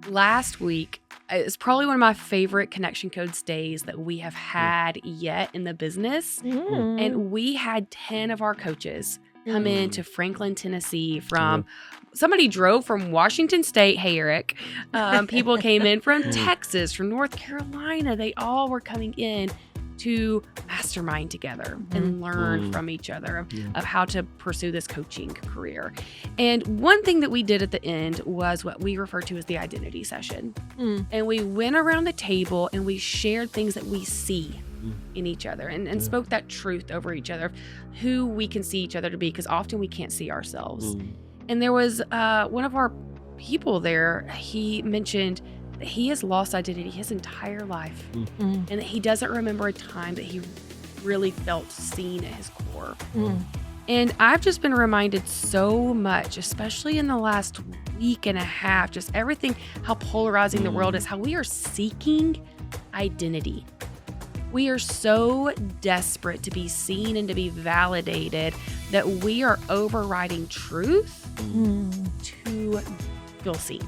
last week is probably one of my favorite Connection Codes days that we have had yet in the business. And we had 10 of our coaches come into Franklin, Tennessee from somebody drove from Washington State. Hey, Eric. People came in from Texas, from North Carolina. They all were coming in to mastermind together and learn from each other of how to pursue this coaching career. And one thing that we did at the end was what we refer to as the identity session. And we went around the table and we shared things that we see in each other and spoke that truth over each other, who we can see each other to be, because often we can't see ourselves. And there was one of our people there, he mentioned that he has lost identity his entire life and that he doesn't remember a time that he really felt seen at his core. And I've just been reminded so much, especially in the last week and a half, just everything, how polarizing the world is, how we are seeking identity. We are so desperate to be seen and to be validated that we are overriding truth to feel seen.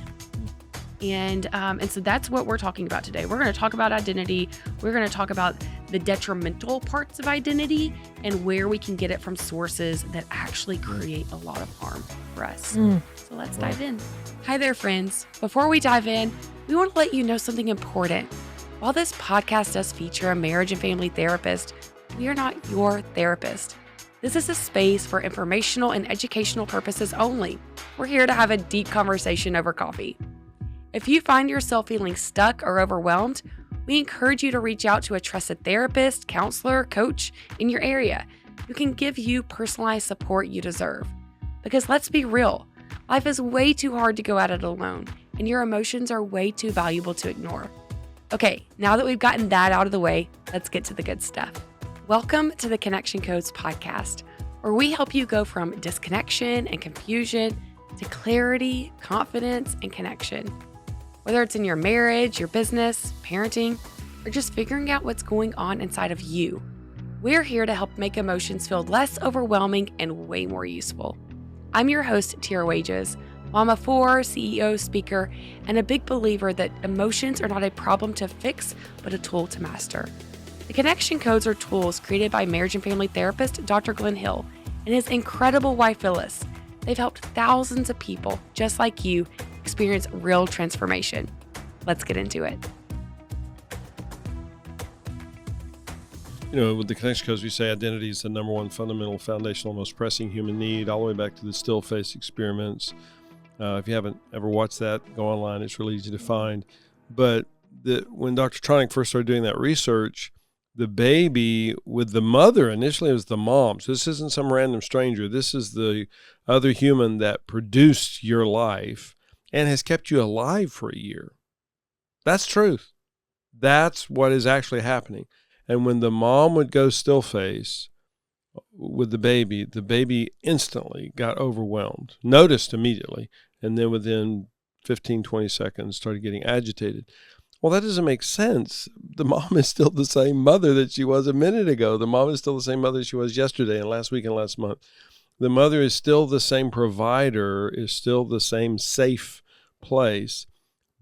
And so that's what we're talking about today. We're going to talk about identity. We're going to talk about the detrimental parts of identity and where we can get it from sources that actually create a lot of harm for us. So let's dive in. Hi there, friends. Before we dive in, we want to let you know something important. While this podcast does feature a marriage and family therapist, we are not your therapist. This is a space for informational and educational purposes only. We're here to have a deep conversation over coffee. If you find yourself feeling stuck or overwhelmed, we encourage you to reach out to a trusted therapist, counselor, coach in your area who can give you personalized support you deserve. Because let's be real, life is way too hard to go at it alone, and your emotions are way too valuable to ignore. Okay, now that we've gotten that out of the way, let's get to the good stuff. Welcome to the Connection Codes podcast, where we help you go from disconnection and confusion to clarity, confidence, and connection. Whether it's in your marriage, your business, parenting, or just figuring out what's going on inside of you, we're here to help make emotions feel less overwhelming and way more useful. I'm your host, Tera Wages, Mama 4, CEO, speaker, and a big believer that emotions are not a problem to fix, but a tool to master. The Connection Codes are tools created by marriage and family therapist Dr. Phyllis Hill and his incredible wife, Phyllis. They've helped thousands of people just like you experience real transformation. Let's get into it. You know, with the Connection Codes, we say identity is the number one fundamental, foundational, most pressing human need, all the way back to the still face experiments. If you haven't ever watched that, go online. It's really easy to find. But when Dr. Tronick first started doing that research, the baby with the mother, initially it was the mom. So this isn't some random stranger. This is the other human that produced your life and has kept you alive for a year. That's truth. That's what is actually happening. And when the mom would go still face with the baby instantly got overwhelmed, noticed immediately, and then within 15, 20 seconds started getting agitated. Well, that doesn't make sense. The mom is still the same mother that she was a minute ago. The mom is still the same mother she was yesterday and last week and last month. The mother is still the same provider, is still the same safe place.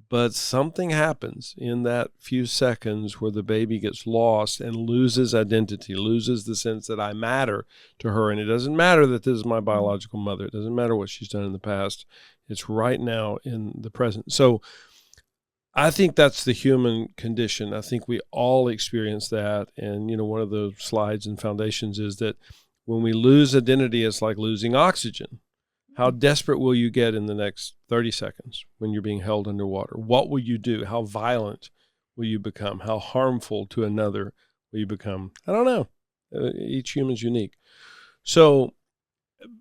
But something happens in that few seconds where the baby gets lost and loses identity, loses the sense that I matter to her. And it doesn't matter that this is my biological mother. It doesn't matter what she's done in the past. It's right now in the present. So I think that's the human condition. I think we all experience that. And, you know, one of the slides and foundations is that when we lose identity, it's like losing oxygen. How desperate will you get in the next 30 seconds when you're being held underwater? What will you do? How violent will you become? How harmful to another will you become? I don't know. Each human's unique. So,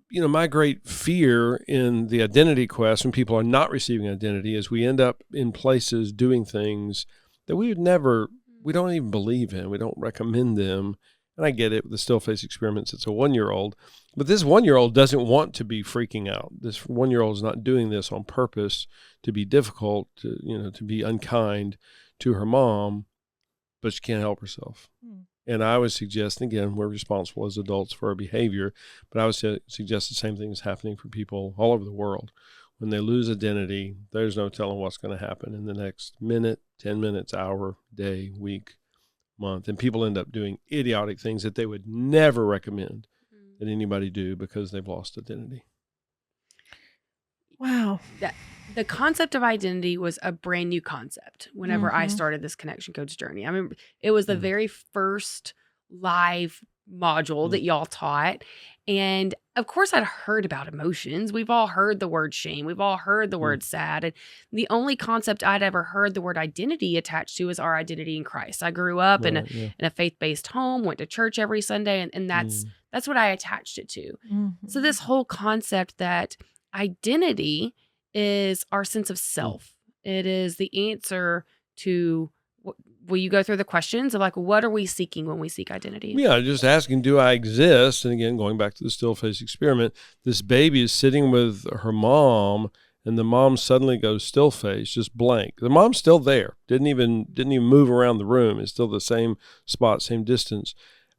you know, my great fear in the identity quest when people are not receiving identity is we end up in places doing things that we don't even believe in. We don't recommend them. And I get it with the still face experiments. It's a 1-year-old, but this 1-year-old doesn't want to be freaking out. This 1-year-old is not doing this on purpose to be difficult, to be unkind to her mom, but she can't help herself. And I would suggest, and again, we're responsible as adults for our behavior, but I would suggest the same thing is happening for people all over the world, when they lose identity, there's no telling what's going to happen in the next minute, 10 minutes, hour, day, week, month. And people end up doing idiotic things that they would never recommend that anybody do because they've lost identity. Wow. The concept of identity was a brand new concept whenever I started this connection coach journey. I remember it was the very first live module that y'all taught. And of course, I'd heard about emotions. We've all heard the word shame. We've all heard the word sad. And the only concept I'd ever heard the word identity attached to is our identity in Christ. I grew up in a faith-based home, went to church every Sunday, and that's what I attached it to. So this whole concept that identity is our sense of self. It is the answer to, will you go through the questions of like, what are we seeking when we seek identity? Yeah, just asking, do I exist? And again, going back to the still face experiment, this baby is sitting with her mom, and the mom suddenly goes still face, just blank. The mom's still there, didn't even move around the room. It's still the same spot, same distance.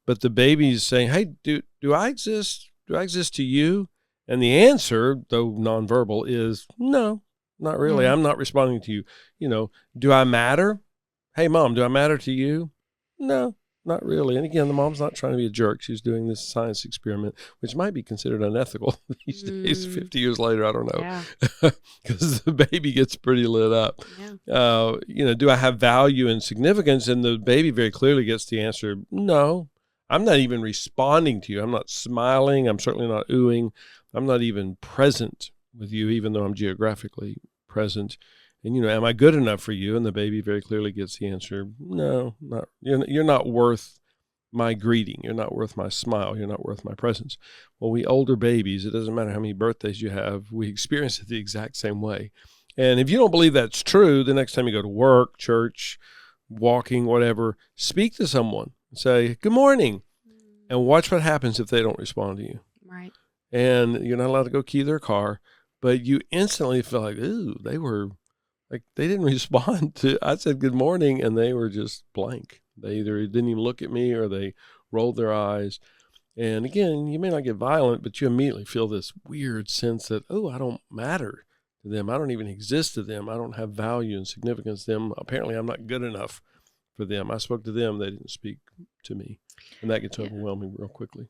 But the baby's saying, hey, do I exist? Do I exist to you? And the answer, though nonverbal, is no, not really. I'm not responding to you. You know, do I matter? Hey, Mom, do I matter to you? No, not really. And again, the mom's not trying to be a jerk. She's doing this science experiment, which might be considered unethical these days, 50 years later. I don't know. Because the baby gets pretty lit up. You know, do I have value and significance? And the baby very clearly gets the answer, no. I'm not even responding to you. I'm not smiling. I'm certainly not oohing. I'm not even present with you, even though I'm geographically present. And, you know, am I good enough for you? And the baby very clearly gets the answer, no, not. You're not worth my greeting. You're not worth my smile. You're not worth my presence. Well, we older babies, it doesn't matter how many birthdays you have, we experience it the exact same way. And if you don't believe that's true, the next time you go to work, church, walking, whatever, speak to someone and say, good morning, and watch what happens if they don't respond to you. Right. And you're not allowed to go key their car, but you instantly feel like, ooh, they didn't respond to, I said good morning, and they were just blank. They either didn't even look at me or they rolled their eyes. And again, you may not get violent, but you immediately feel this weird sense that, oh, I don't matter to them. I don't even exist to them. I don't have value and significance to them. Apparently, I'm not good enough for them. I spoke to them. They didn't speak to me. And that gets overwhelming real quickly.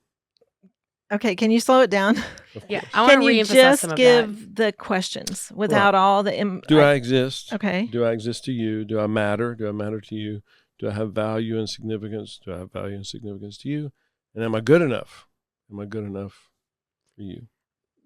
Okay, can you slow it down? Yeah, I want to reemphasize some of that. Can you just give the questions without all the... Do I exist? Okay. Do I exist to you? Do I matter? Do I matter to you? Do I have value and significance? Do I have value and significance to you? And am I good enough? Am I good enough for you?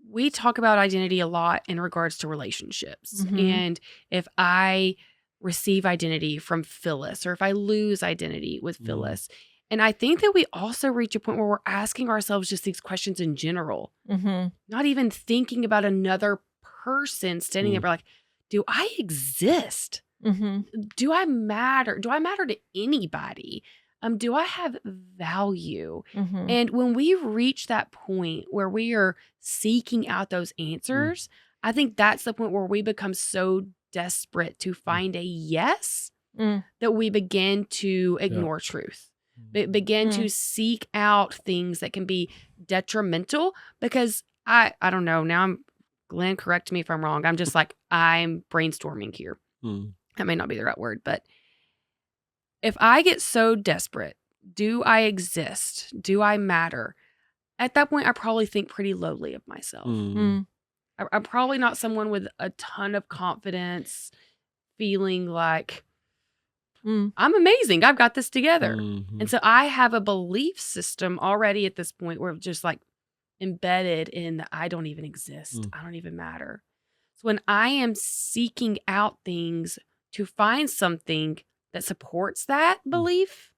We talk about identity a lot in regards to relationships. And if I receive identity from Phyllis, or if I lose identity with Phyllis, and I think that we also reach a point where we're asking ourselves just these questions in general, not even thinking about another person standing there. We're like, do I exist? Do I matter? Do I matter to anybody? Do I have value? And when we reach that point where we are seeking out those answers, I think that's the point where we become so desperate to find a yes that we begin to ignore truth. Begin to seek out things that can be detrimental, because I don't know. Now Glenn, correct me if I'm wrong. I'm just like, I'm brainstorming here. That may not be the right word, but if I get so desperate, do I exist? Do I matter? At that point, I probably think pretty lowly of myself. I'm probably not someone with a ton of confidence, feeling like, I'm amazing. I've got this together. And so I have a belief system already at this point where just like embedded in that I don't even exist. I don't even matter. So when I am seeking out things to find something that supports that belief,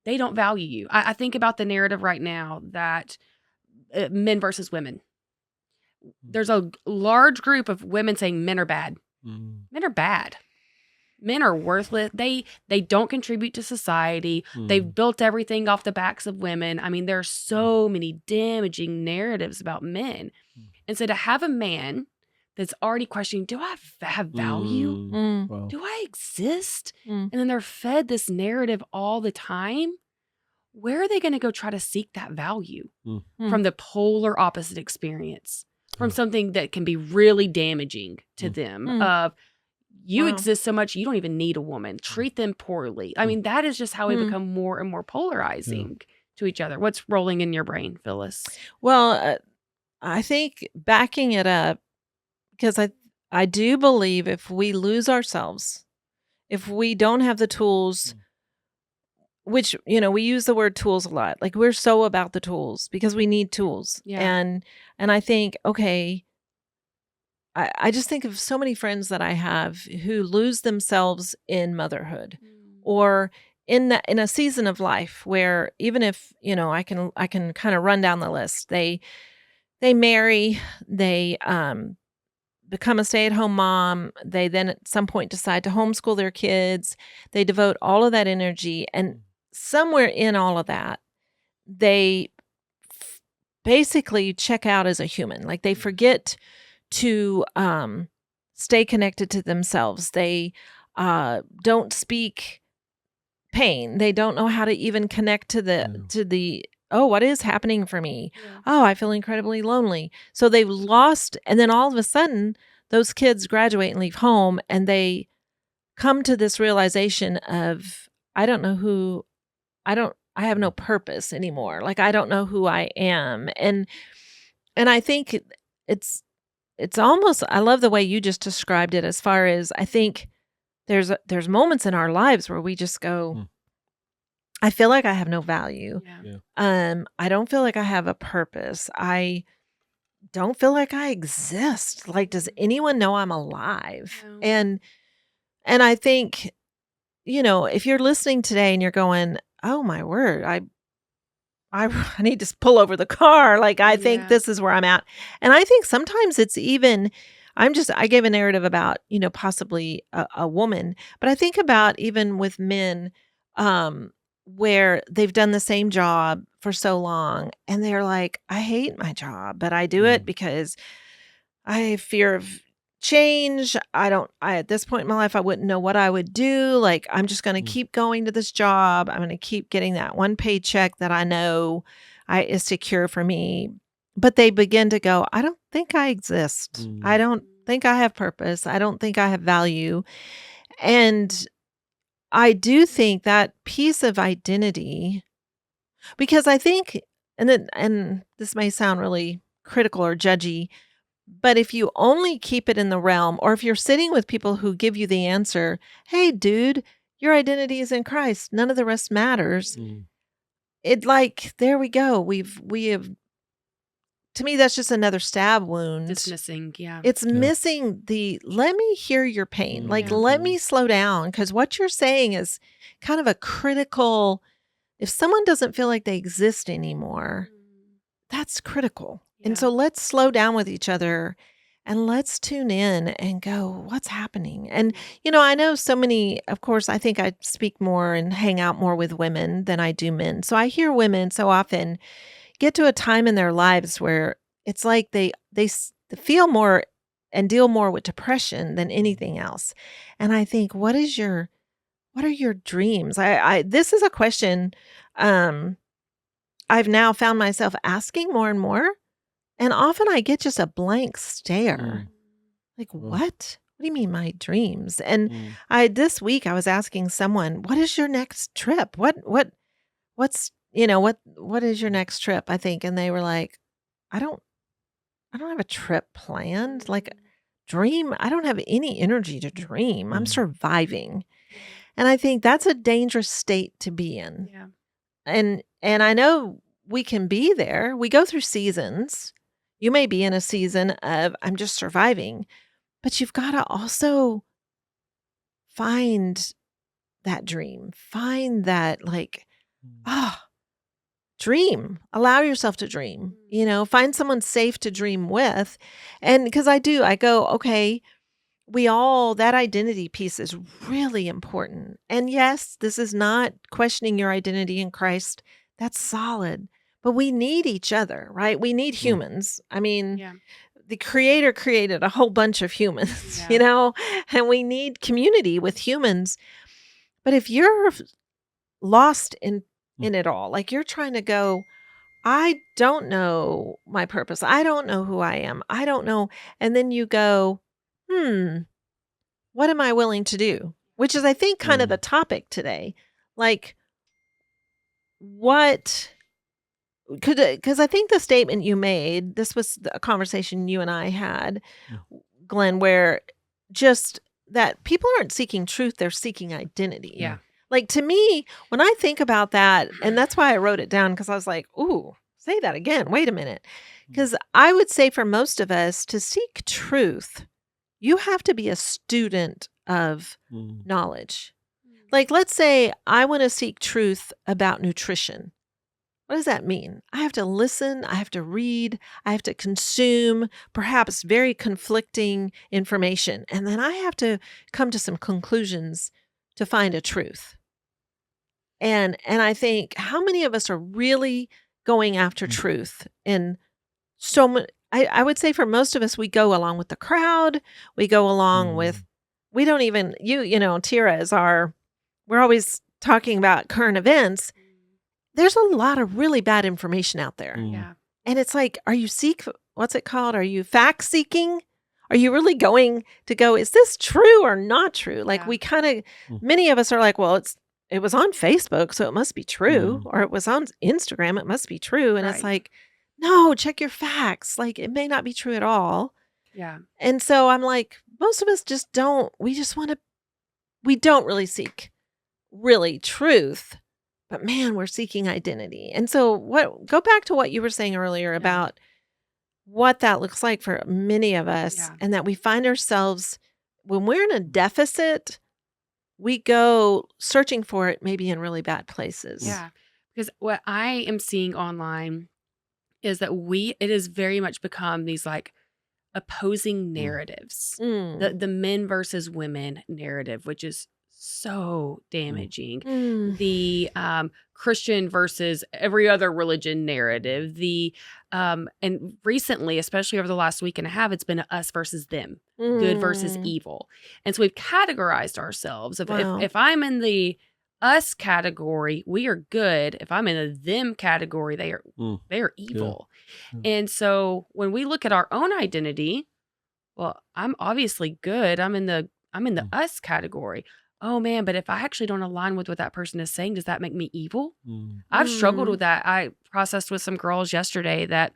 they don't value you. I think about the narrative right now that men versus women. There's a large group of women saying men are bad. Men are bad. Men are worthless. They don't contribute to society. They've built everything off the backs of women. I mean, there are so many damaging narratives about men. And so to have a man that's already questioning, do I have value? Wow. Do I exist? And then they're fed this narrative all the time. Where are they going to go try to seek that value from the polar opposite experience? from something that can be really damaging to them of you Wow. exist so much, you don't even need a woman. Treat them poorly. I mean, that is just how we become more and more polarizing to each other. What's rolling in your brain, Phyllis? Well, I think backing it up, because I do believe if we lose ourselves, if we don't have the tools, which, we use the word tools a lot. Like we're so about the tools because we need tools. Yeah. And I think, okay, I just think of so many friends that I have who lose themselves in motherhood or in a season of life where even if, I can kind of run down the list. They marry, they become a stay-at-home mom. They then at some point decide to homeschool their kids. They devote all of that energy, and somewhere in all of that, they basically check out as a human. Like they forget to stay connected to themselves. They don't speak pain. They don't know how to even connect to the oh, what is happening for me? Yeah. Oh, I feel incredibly lonely. So they've lost, and then all of a sudden, those kids graduate and leave home, and they come to this realization of, I have no purpose anymore. Like, I don't know who I am. And I think it's almost, I love the way you just described it, as far as I think there's moments in our lives where we just go, I feel like I have no value. Yeah. I don't feel like I have a purpose. I don't feel like I exist. Like, does anyone know I'm alive? No. And I think, if you're listening today and you're going, oh my word, I need to pull over the car. Like, I think this is where I'm at. And I think sometimes it's even, I gave a narrative about, possibly a woman, but I think about even with men, where they've done the same job for so long and they're like, I hate my job, but I do it because I have fear of change. At this point in my life, I wouldn't know what I would do. Like, I'm just going to keep going to this job. I'm going to keep getting that one paycheck that I know is secure for me. But they begin to go, I don't think I exist. I don't think I have purpose. I don't think I have value. And I do think that piece of identity, because I think, and this may sound really critical or judgy, but if you only keep it in the realm, or if you're sitting with people who give you the answer, hey, dude, your identity is in Christ, none of the rest matters. There we go. We have, to me, that's just another stab wound. It's missing, yeah. It's missing let me hear your pain. Like, let me slow down, because what you're saying is kind of a critical, if someone doesn't feel like they exist anymore, that's critical. Yeah. And so let's slow down with each other and let's tune in and go, what's happening? And, I know so many, of course, I think I speak more and hang out more with women than I do men. So I hear women so often get to a time in their lives where it's like they feel more and deal more with depression than anything else. And I think, what are your dreams? This is a question I've now found myself asking more and more. And often I get just a blank stare. Like, what? What do you mean my dreams? And this week I was asking someone, what is your next trip? What is your next trip? I think. And they were like, I don't have a trip planned. Like, dream. I don't have any energy to dream. I'm surviving. And I think that's a dangerous state to be in. Yeah. And I know we can be there. We go through seasons. You may be in a season of, I'm just surviving, but you've got to also find that dream, find that dream, allow yourself to dream, find someone safe to dream with. And because I go, okay, that identity piece is really important. And yes, this is not questioning your identity in Christ. That's solid. But we need each other, right? We need humans. I mean, the Creator created a whole bunch of humans, and we need community with humans. But if you're lost in it all, like you're trying to go, I don't know my purpose. I don't know who I am. I don't know. And then you go, what am I willing to do? Which is, I think, kind of the topic today. Like, what could, because I think the statement you made, this was a conversation you and I had, Glenn, where just that people aren't seeking truth, they're seeking identity. Yeah. Like, to me, when I think about that, and that's why I wrote it down, because I was like, ooh, say that again. Wait a minute. Because I would say for most of us, to seek truth, you have to be a student of knowledge. Like, let's say I want to seek truth about nutrition. What does that mean? I have to listen, I have to read, I have to consume perhaps very conflicting information, and then I have to come to some conclusions to find a truth. And I think, how many of us are really going after truth? And so much, I would say for most of us, we go along with the crowd. We go along with, we don't even, Tera is we're always talking about current events. There's a lot of really bad information out there. Yeah. And it's like, what's it called? Are you fact seeking? Are you really going to go, is this true or not true? Like, we kind of, many of us are like, well, it was on Facebook, so it must be true. Or it was on Instagram, it must be true. And it's like, no, check your facts. Like, it may not be true at all. Yeah. And so I'm like, most of us just don't, we don't really seek really truth, but man, we're seeking identity. And so go back to what you were saying earlier about what that looks like for many of us, and that we find ourselves, when we're in a deficit, we go searching for it maybe in really bad places. Yeah. Because what I am seeing online is that it has very much become these like opposing narratives. The men versus women narrative, which is so damaging. The Christian versus every other religion narrative. And recently, especially over the last week and a half, it's been us versus them, good versus evil. And so we've categorized ourselves. If I'm in the us category, we are good. If I'm in the them category, they are evil. Yeah. And so when we look at our own identity, well, I'm obviously good. I'm in the us category. Oh man, but if I actually don't align with what that person is saying, does that make me evil? I've struggled with that. I processed with some girls yesterday that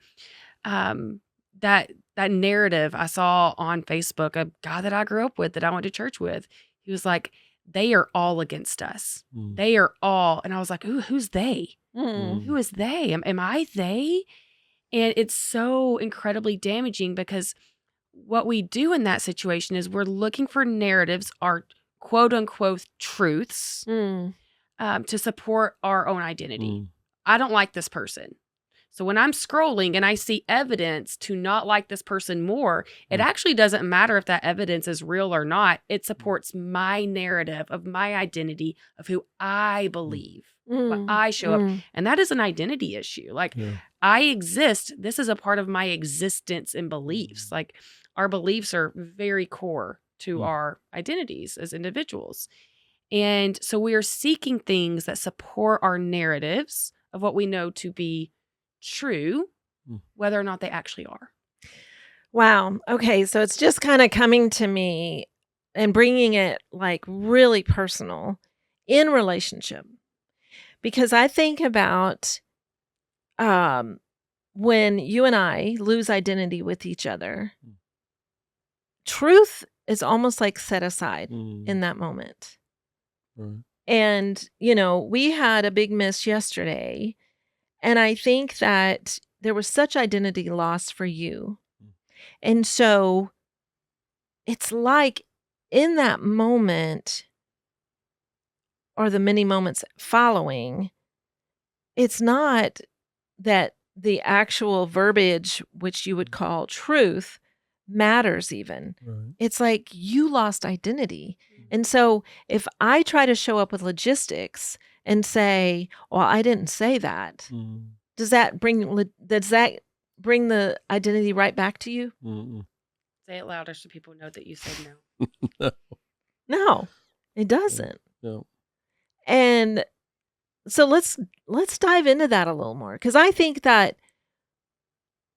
that narrative I saw on Facebook, a guy that I grew up with, that I went to church with. He was like, they are all against us. They are all. And I was like, ooh, who's they? Who is they? Am I they? And it's so incredibly damaging, because what we do in that situation is we're looking for narratives, our quote unquote truths, to support our own identity. I don't like this person. So when I'm scrolling and I see evidence to not like this person more, it actually doesn't matter if that evidence is real or not. It supports my narrative of my identity, of who I believe, what I show up. And that is an identity issue. Like, I exist. This is a part of my existence and beliefs. Like, our beliefs are very core to our identities as individuals. And so we are seeking things that support our narratives of what we know to be true, whether or not they actually are. Wow. Okay. So it's just kind of coming to me and bringing it like really personal in relationship, because I think about when you and I lose identity with each other, truth is almost like set aside in that moment. And, we had a big miss yesterday. And I think that there was such identity loss for you. And so it's like in that moment, or the many moments following, it's not that the actual verbiage, which you would call truth, matters even. It's like you lost identity. And so if I try to show up with logistics and say, well, I didn't say that, does that bring the identity right back to you? Say it louder so people know that you said no. No, it doesn't. No. And So let's dive into that a little more, because I think that,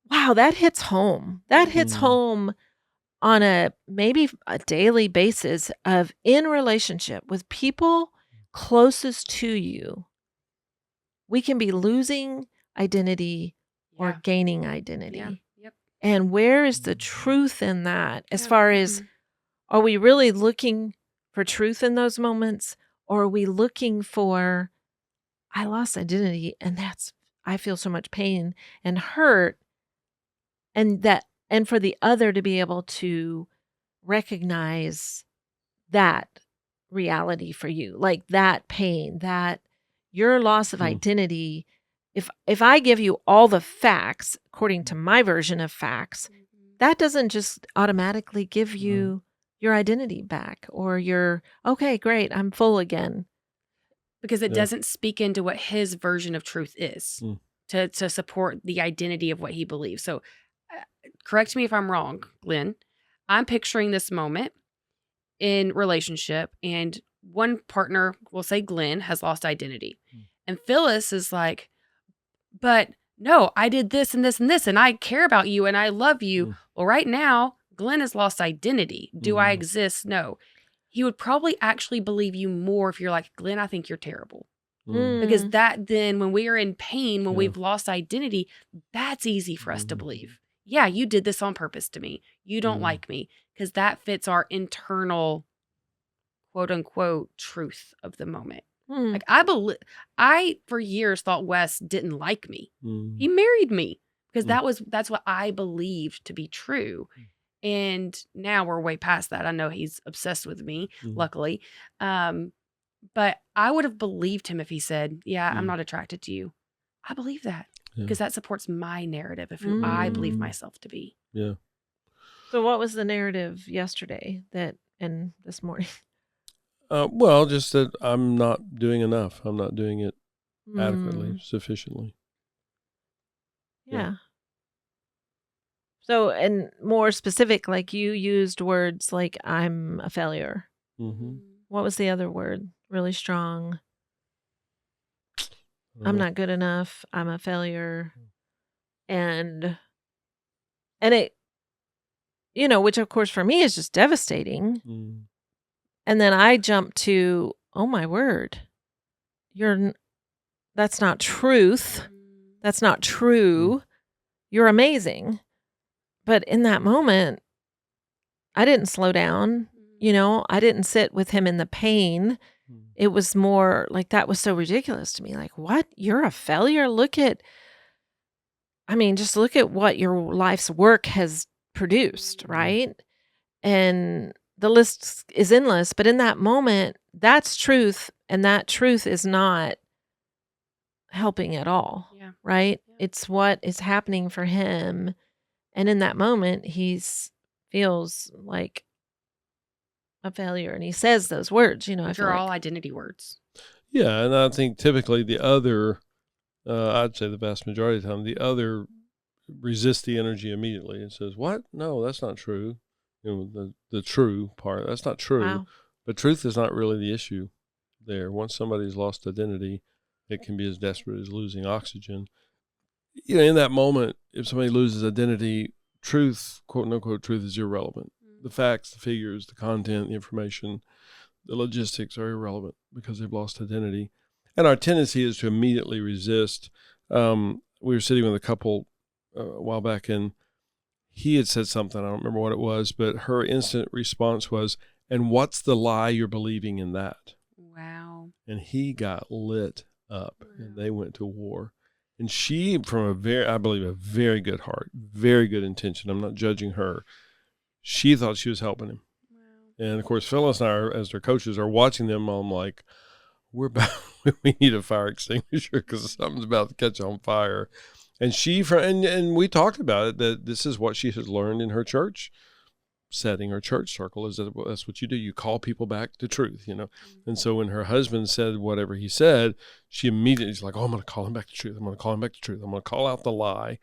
wow, that hits home. That hits home on maybe a daily basis of in relationship with people closest to you. We can be losing identity or gaining identity. Yeah. Yep. And where is the truth in that? As Yeah. far as, are we really looking for truth in those moments? Or are we looking for, I lost identity and I feel so much pain and hurt, and for the other to be able to recognize that reality for you, like that pain, that your loss of identity. If I give you all the facts according to my version of facts, that doesn't just automatically give you your identity back, or okay, great, I'm full again. Because it doesn't speak into what his version of truth is to support the identity of what he believes. So correct me if I'm wrong, Glenn. I'm picturing this moment in relationship, and one partner, we'll say Glenn, has lost identity. And Phyllis is like, but no, I did this and this and this, and I care about you and I love you. Well, right now, Glenn has lost identity. Do I exist? No. He would probably actually believe you more if you're like, Glenn, I think you're terrible. Because that then, when we are in pain, when we've lost identity, that's easy for us to believe. Yeah, you did this on purpose to me. You don't like me. Because that fits our internal, quote unquote, truth of the moment. Like I for years thought Wes didn't like me. He married me because that's what I believed to be true. And now we're way past that. I know he's obsessed with me, luckily. But I would have believed him if he said, yeah, I'm not attracted to you. I believe that because that supports my narrative of who I believe myself to be. Yeah. So what was the narrative yesterday and this morning? Well, just that I'm not doing enough. I'm not doing it adequately, sufficiently. Yeah. So, and more specific, like you used words like I'm a failure. What was the other word? Really strong. I'm not good enough. I'm a failure. And it, which of course for me is just devastating. And then I jump to, oh my word, that's not truth. That's not true. You're amazing. But in that moment, I didn't slow down. I didn't sit with him in the pain. It was more like, that was so ridiculous to me. Like, what? You're a failure? Just look at what your life's work has produced, right? And the list is endless. But in that moment, that's truth. And that truth is not helping at all, right? It's what is happening for him. And in that moment, he feels like a failure. And he says those words, Which are all identity words. Yeah. And I think typically the other, I'd say the vast majority of the time, the other resists the energy immediately and says, what? No, that's not true. The true part, that's not true. Wow. But truth is not really the issue there. Once somebody's lost identity, it can be as desperate as losing oxygen. In that moment, if somebody loses identity, truth, quote unquote, truth is irrelevant. The facts, the figures, the content, the information, the logistics are irrelevant because they've lost identity. And our tendency is to immediately resist. We were sitting with a couple a while back, and he had said something, I don't remember what it was, but her instant response was, and what's the lie you're believing in that? Wow. And he got lit up, and they went to war. And she, from I believe, a very good heart, very good intention, I'm not judging her, she thought she was helping him. Wow. And of course, Phyllis and I, as their coaches, are watching them. I'm like, we need a fire extinguisher because something's about to catch on fire. And and we talked about it, that this is what she has learned in her church setting, her church circle, is that that's what you do. You call people back to truth, And so when her husband said whatever he said, she immediately was like, oh, I'm going to call him back to truth. I'm going to call him back to truth. I'm going to call out the lie.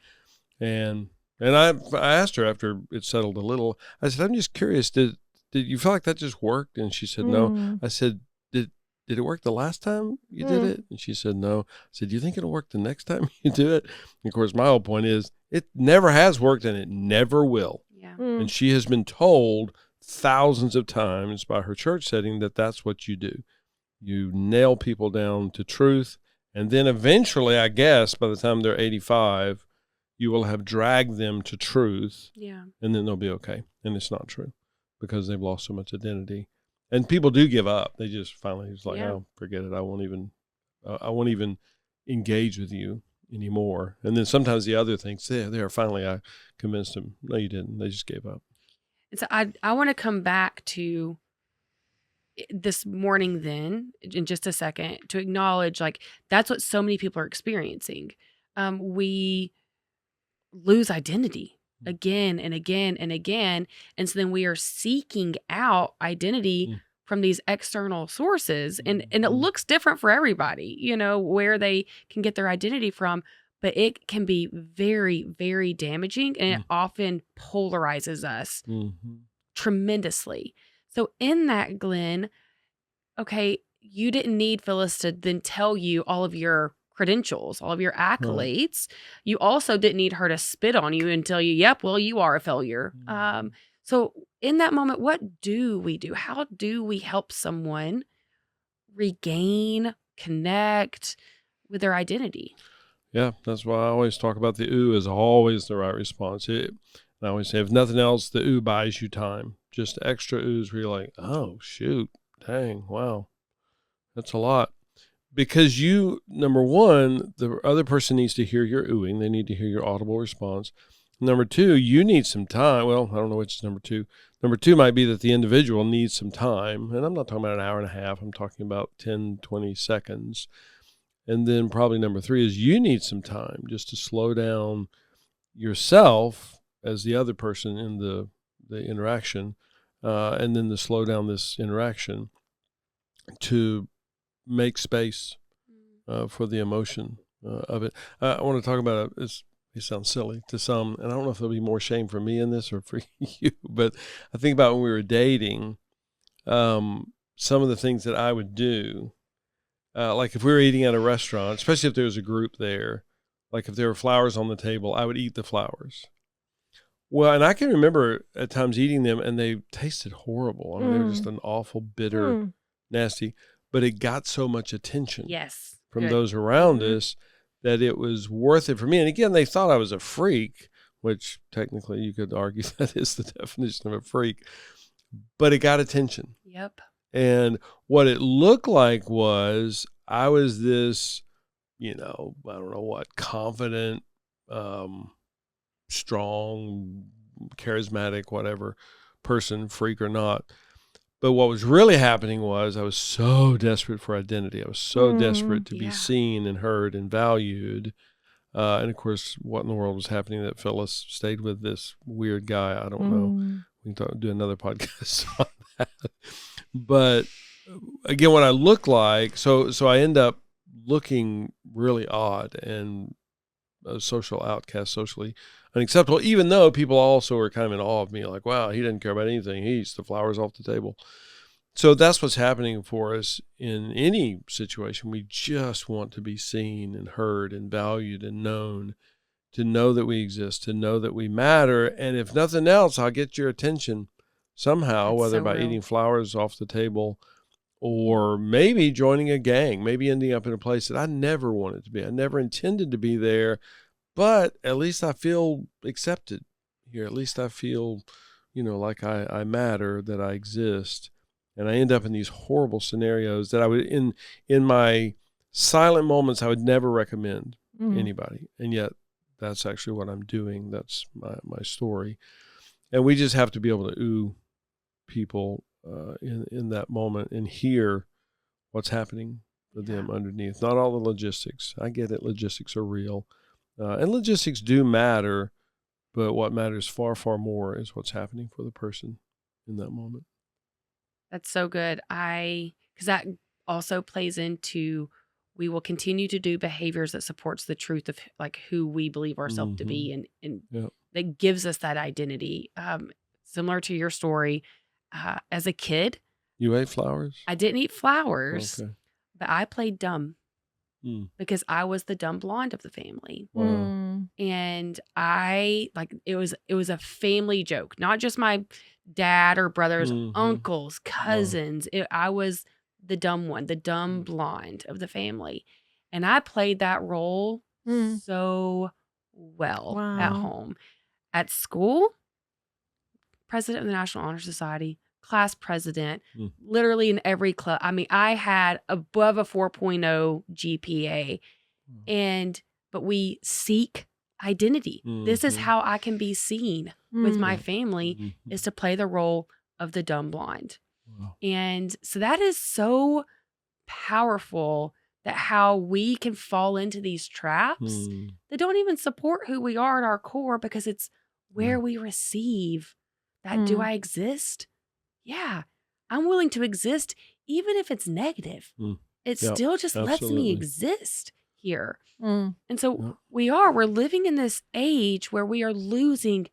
And I asked her after it settled a little, I said, I'm just curious, did you feel like that just worked? And she said, no. I said, did did it work the last time you did it? And she said, no. I said, do you think it'll work the next time you do it? And of course, my whole point is it never has worked and it never will. Yeah. And she has been told thousands of times by her church setting that that's what you do. You nail people down to truth. And then eventually, I guess, by the time they're 85, you will have dragged them to truth. Yeah. And then they'll be okay. And it's not true because they've lost so much identity. And people do give up. They just finally just like, oh, forget it. I won't even engage with you anymore. And then sometimes the other things, there, finally I convinced them. No, you didn't. They just gave up. And so I want to come back to this morning then in just a second to acknowledge like that's what so many people are experiencing. We lose identity again and again and again. And so then we are seeking out identity from these external sources. And it looks different for everybody, you know, where they can get their identity from. But it can be very, very damaging. And it often polarizes us tremendously. So in that, Glenn, okay, you didn't need Phyllis to then tell you all of your credentials, all of your accolades. You also didn't need her to spit on you and tell you, yep, well, you are a failure. So in that moment, what do we do? How do we help someone regain, connect with their identity? Yeah, that's why I always talk about the ooh is always the right response. I always say, if nothing else, the ooh buys you time. Just extra oohs where you're like, oh, shoot, dang, wow, that's a lot. Because you, number one, the other person needs to hear your oohing. They need to hear your audible response. Number two, you need some time. Well, I don't know which is number two. Number two might be that the individual needs some time. And I'm not talking about an hour and a half. I'm talking about 10, 20 seconds. And then probably number three is you need some time just to slow down yourself as the other person in the interaction, and then to slow down this interaction to make space for the emotion of it. I want to talk about it. It sounds silly to some, and I don't know if there'll be more shame for me in this or for you, but I think about when we were dating, some of the things that I would do. Like if we were eating at a restaurant, especially if there was a group there, like if there were flowers on the table, I would eat the flowers. Well, and I can remember at times eating them and they tasted horrible. I mean, they were just an awful, bitter, nasty, but it got so much attention from those around us that it was worth it for me. And again, they thought I was a freak, which technically you could argue that is the definition of a freak, but it got attention. Yep. And what it looked like was I was this, I don't know what, confident, strong, charismatic, whatever person, freak or not. But what was really happening was I was so desperate for identity. I was so desperate to be seen and heard and valued. And of course, what in the world was happening that Phyllis stayed with this weird guy? I don't know. We can do another podcast on that. But again, what I look like, so I end up looking really odd and a social outcast, socially unacceptable, even though people also are kind of in awe of me, like, wow, he doesn't care about anything. He eats the flowers off the table. So that's what's happening for us in any situation. We just want to be seen and heard and valued and known, to know that we exist, to know that we matter. And if nothing else, I'll get your attention somehow, That's whether so by real. eating flowers off the table or maybe joining a gang, maybe ending up in a place that I never wanted to be. I never intended to be there, but at least I feel accepted here. At least I feel, like I matter, that I exist. And I end up in these horrible scenarios that I would, in my silent moments, I would never recommend anybody. And yet that's actually what I'm doing. That's my story. And we just have to be able to ooh people in that moment and hear what's happening for them underneath. Not all the logistics. I get it. Logistics are real. And logistics do matter, but what matters far, far more is what's happening for the person in that moment. That's so good. Because that also plays into, we will continue to do behaviors that supports the truth of like who we believe ourselves to be, and that gives us that identity. Similar to your story, as a kid, you ate flowers? I didn't eat flowers. Okay. but I played dumb because I was the dumb blonde of the family. And it was a family joke, not just my dad or brothers, uncles, cousins. I was the dumb one, the dumb blonde of the family. And I played that role so well at home. At school, president of the National Honor Society, class president, literally in every club. I mean, I had above a 4.0 GPA. But we seek identity. This is how I can be seen with my family, is to play the role of the dumb blonde. And so that is so powerful, that how we can fall into these traps that don't even support who we are at our core, because it's where we receive that, do I exist? Yeah, I'm willing to exist even if it's negative. It still just lets me exist here. And so we're living in this age where we are losing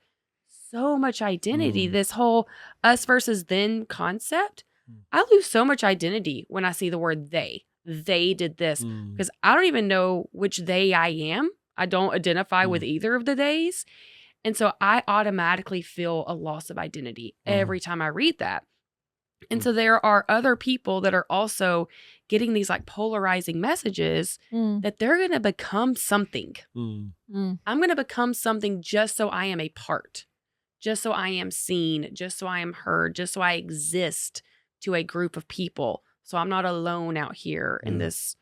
so much identity. This whole us versus them concept. I lose so much identity when I see the word they. They did this, because I don't even know which they I am. I don't identify with either of the theys. And so I automatically feel a loss of identity every time I read that. And so there are other people that are also getting these like polarizing messages that they're going to become something. I'm going to become something just so I am a part, just so I am seen, just so I am heard, just so I exist to a group of people. So I'm not alone out here in this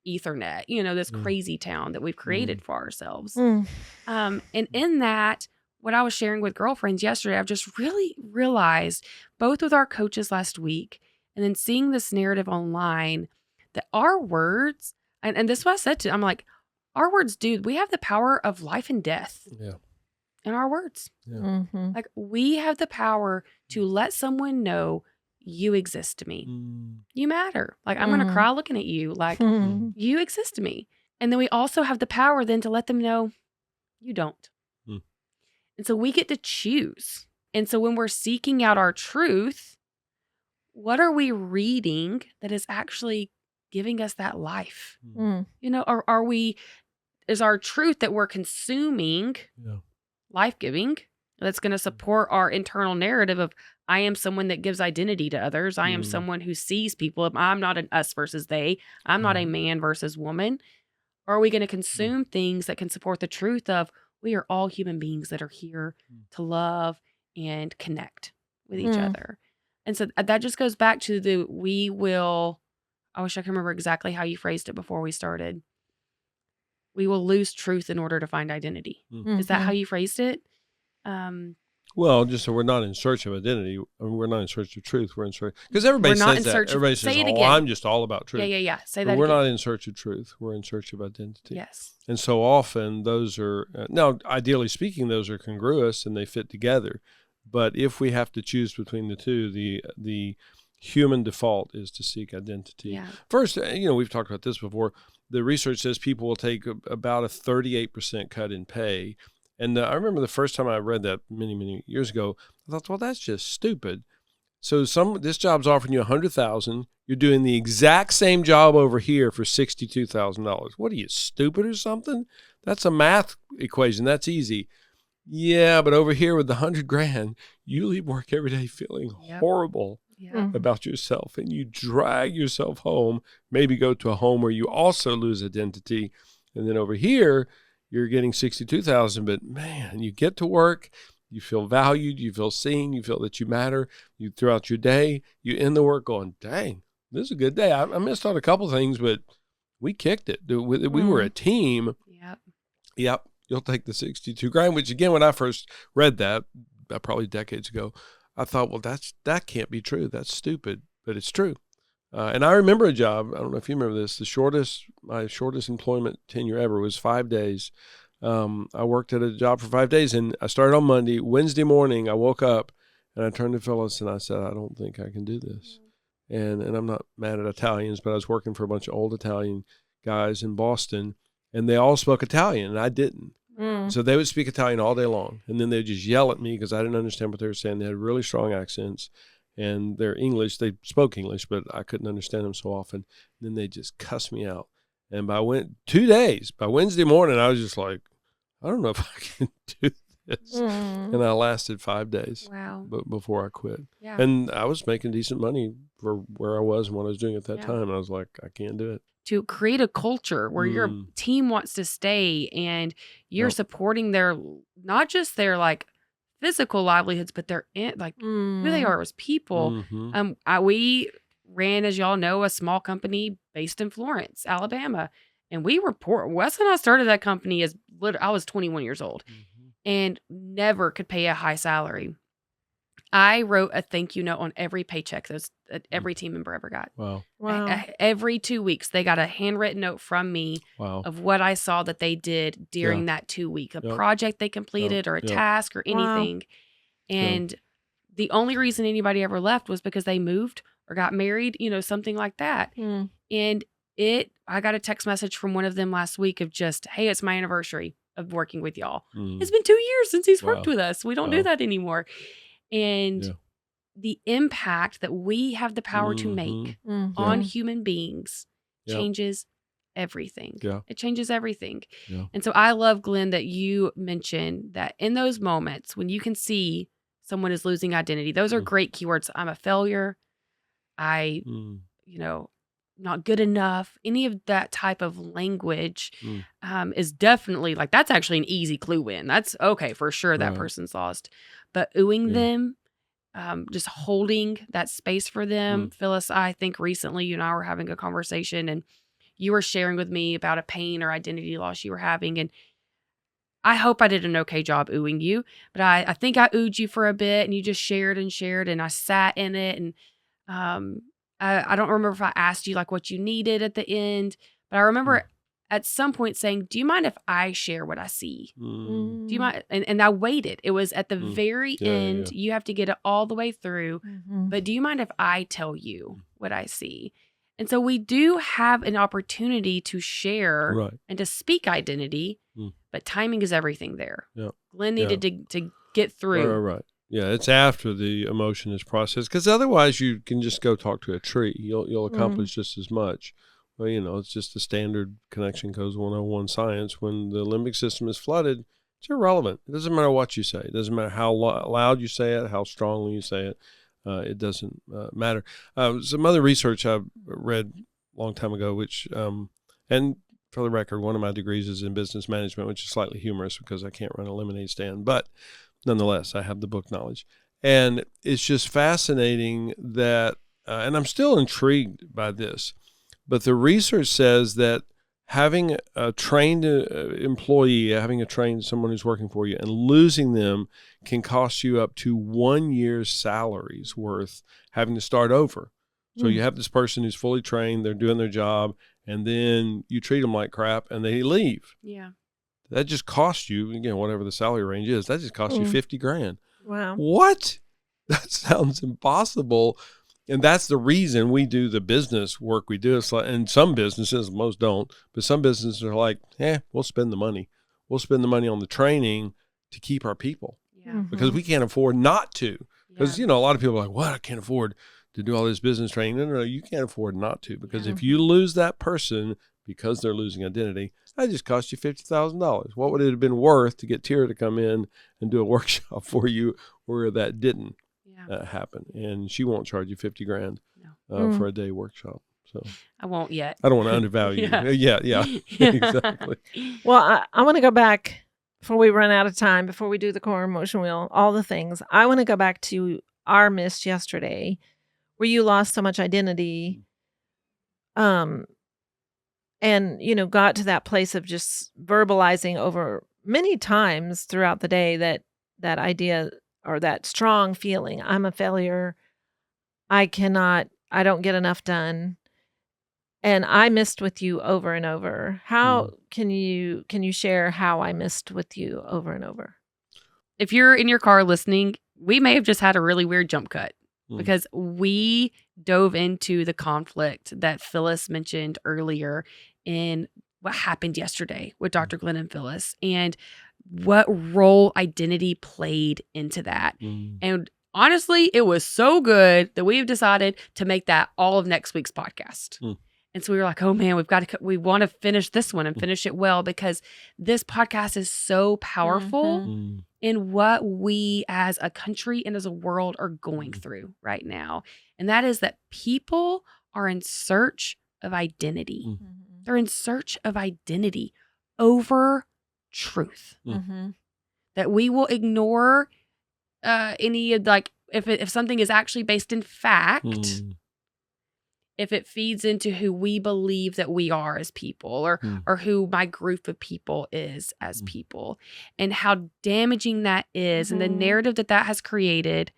Ethernet, this crazy town that we've created for ourselves. And in that, what I was sharing with girlfriends yesterday, I've just really realized, both with our coaches last week and then seeing this narrative online, that our words, and this is what I said to, I'm like, our words, dude, we have the power of life and death in our words. Like, we have the power to let someone know you exist to me. You matter. Like, I'm going to cry looking at you. Like, you exist to me. And then we also have the power then to let them know you don't. And so we get to choose. And so when we're seeking out our truth, what are we reading that is actually giving us that life? Is our truth that we're consuming life-giving, that's going to support our internal narrative of, I am someone that gives identity to others. I am someone who sees people. I'm not an us versus they. I'm not a man versus woman. Or are we going to consume things that can support the truth of, we are all human beings that are here to love and connect with each other? And so that just goes back to I wish I could remember exactly how you phrased it before we started. We will lose truth in order to find identity. Is that how you phrased it? Well, just so we're not in search of identity. I mean, we're not in search of truth. We're in search, because everybody says that. Everybody says, I'm just all about truth. Yeah. Say but that we're again. not in search of truth. We're in search of identity. Yes. And so often those are, now, ideally speaking, those are congruous and they fit together. But if we have to choose between the two, the human default is to seek identity. Yeah. First, we've talked about this before. The research says people will take about a 38% cut in pay. And I remember the first time I read that many, many years ago, I thought, well, that's just stupid. So this job's offering you $100,000. You're doing the exact same job over here for $62,000. What are you, stupid or something? That's a math equation. That's easy. Yeah, but over here with the $100,000, you leave work every day feeling horrible about yourself, and you drag yourself home. Maybe go to a home where you also lose identity, and then over here, you're getting $62,000, but man, you get to work, you feel valued, you feel seen, you feel that you matter. You throughout your day, you end the work going, dang, this is a good day. I missed out a couple things, but we kicked it. We were a team. Yep. You'll take the $62,000. Which again, when I first read that, probably decades ago, I thought, well, that can't be true. That's stupid, but it's true. And I remember a job, I don't know if you remember this, my shortest employment tenure ever was 5 days. I worked at a job for 5 days, and I started on Monday. Wednesday morning, I woke up, and I turned to Phyllis, and I said, I don't think I can do this. And I'm not mad at Italians, but I was working for a bunch of old Italian guys in Boston, and they all spoke Italian, and I didn't. So they would speak Italian all day long, and then they'd just yell at me because I didn't understand what they were saying. They had really strong accents. and their English, they spoke English, but I couldn't understand them so often. And then they just cussed me out. And by 2 days, by Wednesday morning, I was just like, I don't know if I can do this. And I lasted 5 days. Wow. Before I quit. Yeah. And I was making decent money for where I was and what I was doing at that time. And I was like, I can't do it. To create a culture where your team wants to stay and you're supporting their, not just their like physical livelihoods, but their who they are as people. We ran, as y'all know, a small company based in Florence, Alabama, and we were poor. Wes and I started that company as I was 21 years old and never could pay a high salary. I wrote a thank you note on every paycheck that every team member ever got. Wow. Every 2 weeks, they got a handwritten note from me of what I saw that they did during that 2 week, a project they completed or a task or anything. And the only reason anybody ever left was because they moved or got married, something like that. And I got a text message from one of them last week of just, hey, it's my anniversary of working with y'all. It's been 2 years since he's worked with us. We don't do that anymore. And the impact that we have the power to make on human beings changes everything. It changes everything. And so I love, Glenn, that you mentioned that in those moments when you can see someone is losing identity, those are great keywords. I'm a failure. Not good enough. Any of that type of language is definitely like, that's actually an easy clue in. That's okay, for sure that person's lost. But oohing them, just holding that space for them. Phyllis, I think recently you and I were having a conversation and you were sharing with me about a pain or identity loss you were having. And I hope I did an okay job oohing you, but I think I oohed you for a bit and you just shared and I sat in it. And I don't remember if I asked you like what you needed at the end, but I remember at some point saying, do you mind if I share what I see? Do you mind? And I waited. It was at the very end. You have to get it all the way through. But do you mind if I tell you what I see? And so we do have an opportunity to share and to speak identity, but timing is everything there. Glenn needed to get through. Right. Yeah, it's after the emotion is processed, because otherwise you can just go talk to a tree. You'll accomplish just as much. Well, it's just the standard connection codes 101 science. When the limbic system is flooded, it's irrelevant. It doesn't matter what you say. It doesn't matter how loud you say it, how strongly you say it. It doesn't matter. Some other research I read a long time ago, which, and for the record, one of my degrees is in business management, which is slightly humorous because I can't run a lemonade stand. But nonetheless, I have the book knowledge. And it's just fascinating that, and I'm still intrigued by this, but the research says that having a trained employee, having someone who's working for you, and losing them can cost you up to 1 year's salaries worth having to start over. So you have this person who's fully trained, they're doing their job, and then you treat them like crap and they leave. Yeah. That just costs you, again, whatever the salary range is, that just costs you $50,000. Wow. What? That sounds impossible. And that's the reason we do the business work we do. It's like, and some businesses, most don't, but some businesses are like, we'll spend the money. We'll spend the money on the training to keep our people. Yeah. Because we can't afford not to. Because, a lot of people are like, what? I can't afford to do all this business training. No, you can't afford not to. Because if you lose that person because they're losing identity, that just cost you $50,000. What would it have been worth to get Tera to come in and do a workshop for you where that didn't happen? And she won't charge you $50,000 for a day workshop. So I won't yet. I don't want to undervalue you. Yeah, exactly. Well, I want to go back before we run out of time, before we do the core emotion wheel, all the things. I want to go back to our miss yesterday where you lost so much identity. And, got to that place of just verbalizing over many times throughout the day that idea or that strong feeling, I'm a failure. I don't get enough done. And I missed with you over and over. How can you share how I missed with you over and over? If you're in your car listening, we may have just had a really weird jump cut because we dove into the conflict that Phyllis mentioned earlier in what happened yesterday with Dr. Glenn and Phyllis and what role identity played into that. And honestly, it was so good that we've decided to make that all of next week's podcast. And so we were like, oh man, we want to finish this one and finish it well, because this podcast is so powerful in what we as a country and as a world are going through right now. And that is that people are in search of identity. They're in search of identity over truth. That we will ignore any, like, if something is actually based in fact, if it feeds into who we believe that we are as people, or who my group of people is as people, and how damaging that is, and the narrative that has created,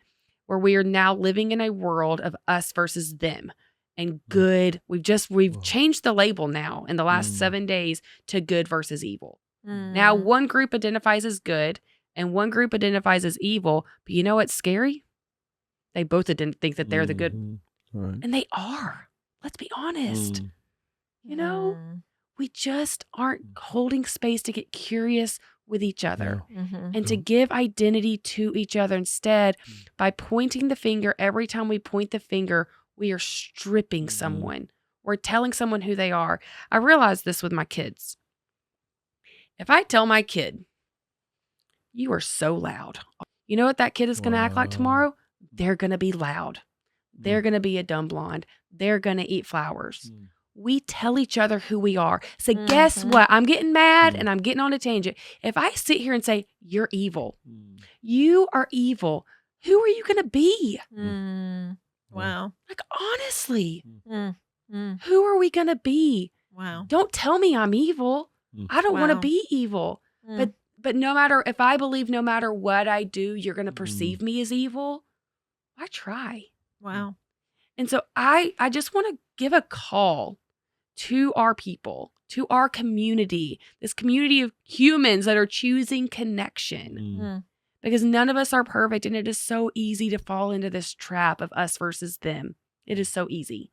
where we are now living in a world of us versus them, and good. We've changed the label now in the last 7 days to good versus evil. Now one group identifies as good and one group identifies as evil, but you know what's scary? They both didn't think that they're the good, and they are. Let's be honest. You know, we just aren't holding space to get curious with each other and to give identity to each other. Instead, by pointing the finger, every time we point the finger, we are stripping someone. We're telling someone who they are. I realized this with my kids. If I tell my kid, you are so loud, you know what that kid is going to act like tomorrow? They're going to be loud. They're going to be a dumb blonde. They're going to eat flowers. We tell each other who we are. So guess what? I'm getting mad and I'm getting on a tangent. If I sit here and say, you're evil, you are evil, who are you going to be? Wow. Like, honestly, who are we going to be? Wow. Don't tell me I'm evil. I don't want to be evil. But no matter, if I believe no matter what I do, you're going to perceive me as evil, I try. Wow. And so I just want to give a call to our people, to our community, this community of humans that are choosing connection. Because none of us are perfect, and it is so easy to fall into this trap of us versus them. It is so easy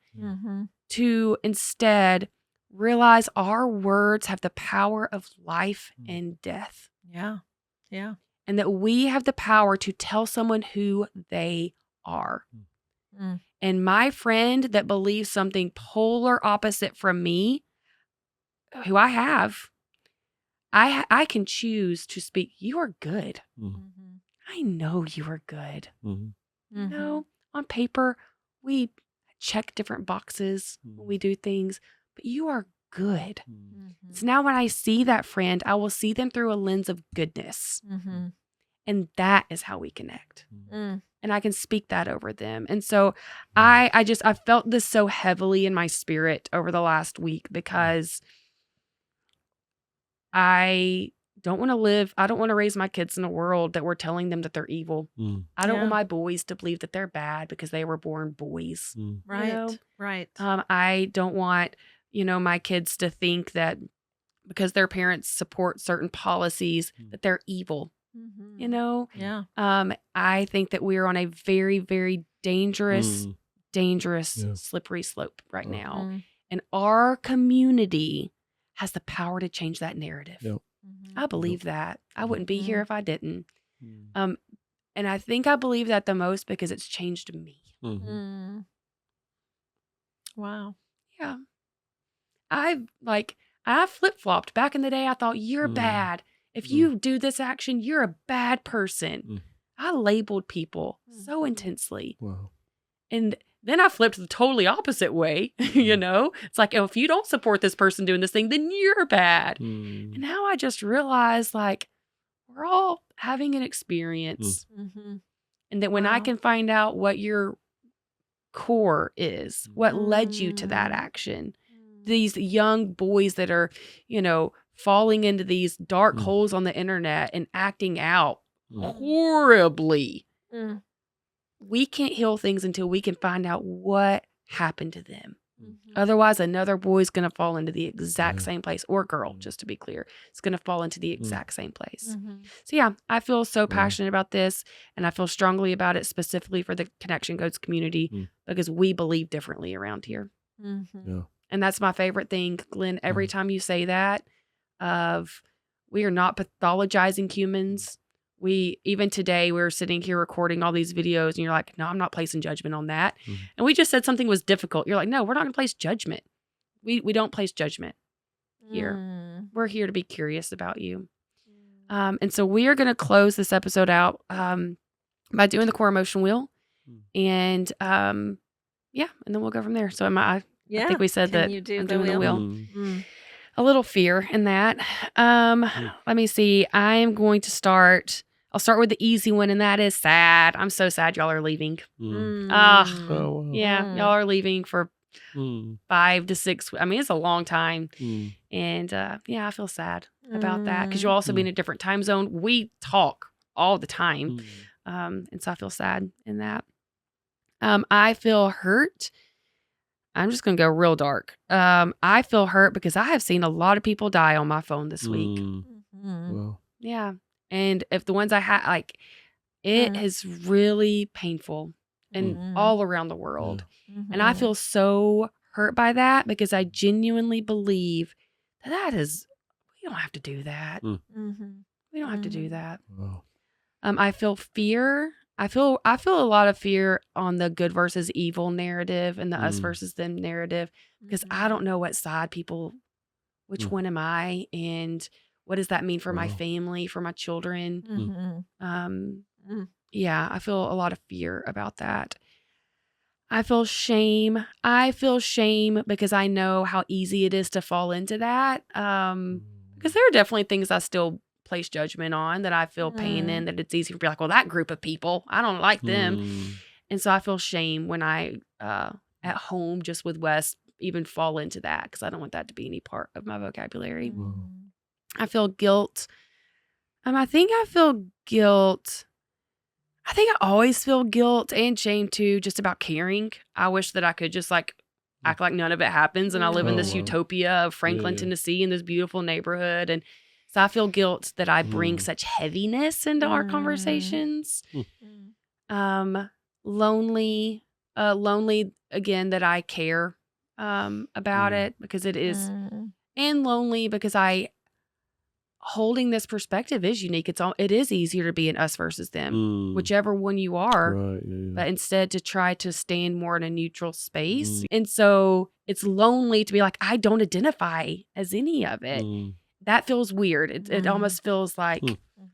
to instead realize our words have the power of life and death. Yeah. Yeah. And that we have the power to tell someone who they are. And my friend that believes something polar opposite from me, who I have, I can choose to speak, you are good. I know you are good. You know, on paper, we check different boxes when we do things, but you are good. So now when I see that friend, I will see them through a lens of goodness. And that is how we connect. And I can speak that over them. And so I felt this so heavily in my spirit over the last week, because I don't want to raise my kids in a world that we're telling them that they're evil. I don't want my boys to believe that they're bad because they were born boys. Right. You know? Right. I don't want, my kids to think that because their parents support certain policies that they're evil. Yeah. I think that we're on a very, very dangerous, slippery slope right now. And our community has the power to change that narrative. I believe that. I wouldn't be here if I didn't. And I think I believe that the most because it's changed me. Wow. Yeah. I flip-flopped. Back in the day, I thought, you're bad. If you do this action, you're a bad person. I labeled people so intensely. Wow. And then I flipped the totally opposite way, It's like, oh, if you don't support this person doing this thing, then you're bad. And now I just realize, like, we're all having an experience. And that when I can find out what your core is, what led you to that action, these young boys that are, falling into these dark holes on the internet and acting out horribly. We can't heal things until we can find out what happened to them. Otherwise, another boy's going to fall into the exact same place, or girl, just to be clear, it's going to fall into the exact same place. So yeah, I feel so passionate about this, and I feel strongly about it specifically for the Connection Codes community because we believe differently around here. Yeah. And that's my favorite thing, Glenn. Every time you say that, we are not pathologizing humans. even today, we were sitting here recording all these videos and you're like, no, I'm not placing judgment on that. And we just said something was difficult. You're like, no, we're not going to place judgment. We don't place judgment here. We're here to be curious about you. And so we are going to close this episode out by doing the core emotion wheel. And and then we'll go from there. So I think we said that I'm doing the wheel. A little fear in that. Let me see. I am going to start. I'll start with the easy one, and that is sad. I'm so sad y'all are leaving. Wow. Yeah, y'all are leaving for 5 to 6. I mean, it's a long time. And I feel sad about that because you'll also be in a different time zone. We talk all the time. And so I feel sad in that. I feel hurt. I'm just going to go real dark. I feel hurt because I have seen a lot of people die on my phone this week. Well. Yeah. And if the ones I had, it is really painful and all around the world. And I feel so hurt by that because I genuinely believe that is, we don't have to do that. We don't have to do that. Wow. I feel fear. I feel a lot of fear on the good versus evil narrative and the us versus them narrative because I don't know what side which one am I and what does that mean for my family, for my children? I feel a lot of fear about that. I feel shame. I feel shame because I know how easy it is to fall into that. Because there are definitely things I still place judgment on that I feel pain in, that it's easy to be like, well, that group of people, I don't like them. And so I feel shame when I, at home, just with Wes, even fall into that because I don't want that to be any part of my vocabulary. I feel guilt. I think I feel guilt. I think I always feel guilt and shame too, just about caring. I wish that I could just act like none of it happens and I live in this utopia of Franklin, Tennessee, in this beautiful neighborhood. And so I feel guilt that I bring such heaviness into our conversations. Lonely again, that I care about it because it is, and lonely because holding this perspective is unique. It is easier to be an us versus them, whichever one you are, but instead to try to stand more in a neutral space. And so it's lonely to be like, I don't identify as any of it. That feels weird. It almost feels like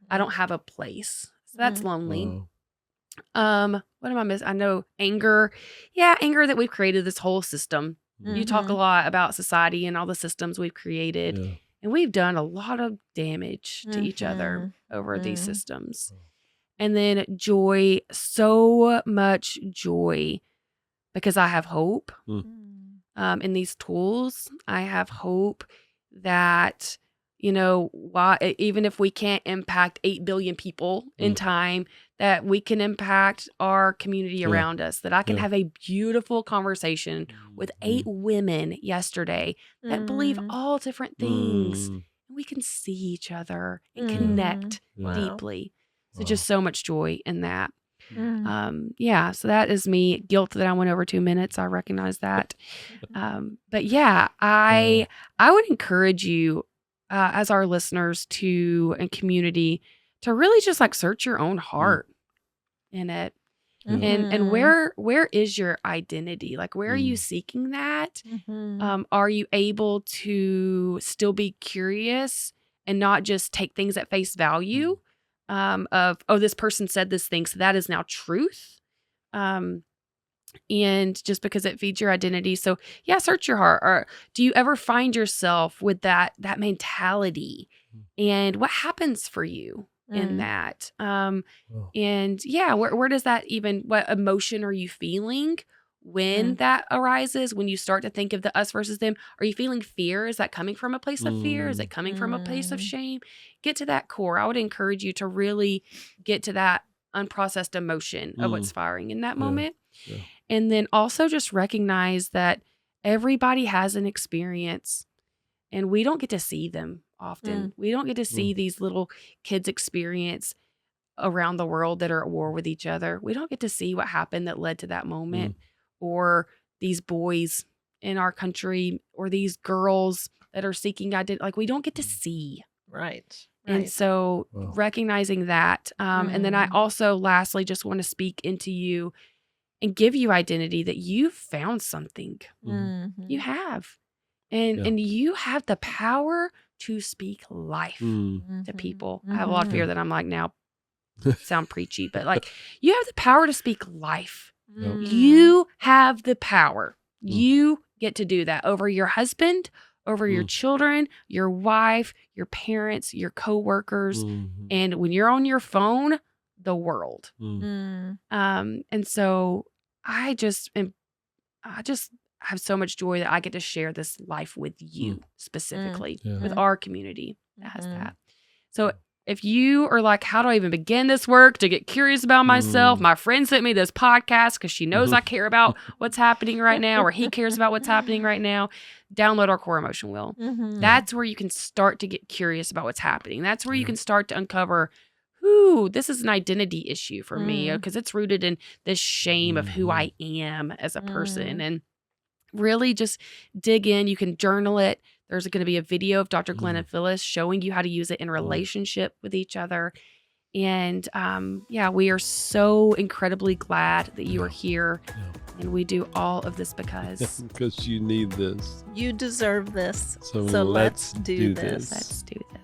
I don't have a place. So that's lonely. Wow. What am I missing? I know anger. Yeah, anger that we've created this whole system. You talk a lot about society and all the systems we've created. Yeah. And we've done a lot of damage to each other over these systems. And then joy, so much joy, because I have hope in these tools. I have hope that, even if we can't impact 8 billion people in time, that we can impact our community around us, that I can have a beautiful conversation with 8 women yesterday that believe all different things. We can see each other and connect deeply. So just so much joy in that. So that is me. Guilt that I went over 2 minutes. I recognize that. But yeah, I would encourage you as our listeners and community to really just search your own heart in it. And where is your identity? Where are you seeking that? Are you able to still be curious and not just take things at face value of, oh, this person said this thing, so that is now truth. And just because it feeds your identity. So yeah, search your heart. Or do you ever find yourself with that mentality? And what happens for you in that? And yeah, where does that what emotion are you feeling when that arises? When you start to think of the us versus them, are you feeling fear? Is that coming from a place of fear? Is it coming from a place of shame? Get to that core. I would encourage you to really get to that unprocessed emotion of what's firing in that moment. Yeah. And then also just recognize that everybody has an experience and we don't get to see them often. We don't get to see these little kids' experience around the world that are at war with each other. We don't get to see what happened that led to that moment, or these boys in our country, or these girls that are seeking identity. We don't get to see. Right. And so recognizing that. And then I also lastly just want to speak into you and give you identity that you found something. You have. And you have the power to speak life to people. I have a lot of fear that I'm like now sound preachy, but like you have the power to speak life. You have the power. You get to do that over your husband, over your children, your wife, your parents, your coworkers, and when you're on your phone, the world. And so I just have so much joy that I get to share this life with you specifically, with our community that has that. So if you are like, how do I even begin this work to get curious about myself? My friend sent me this podcast because she knows I care about what's happening right now, or he cares about what's happening right now. Download our core emotion wheel. That's where you can start to get curious about what's happening. That's where you can start to uncover, this is an identity issue for me, because it's rooted in this shame of who I am as a person. And really just dig in. You can journal it. There's going to be a video of Dr. Glenn and Phyllis showing you how to use it in relationship with each other. And we are so incredibly glad that you are here. And we do all of this because you need this. You deserve this. So let's do this. Let's do this.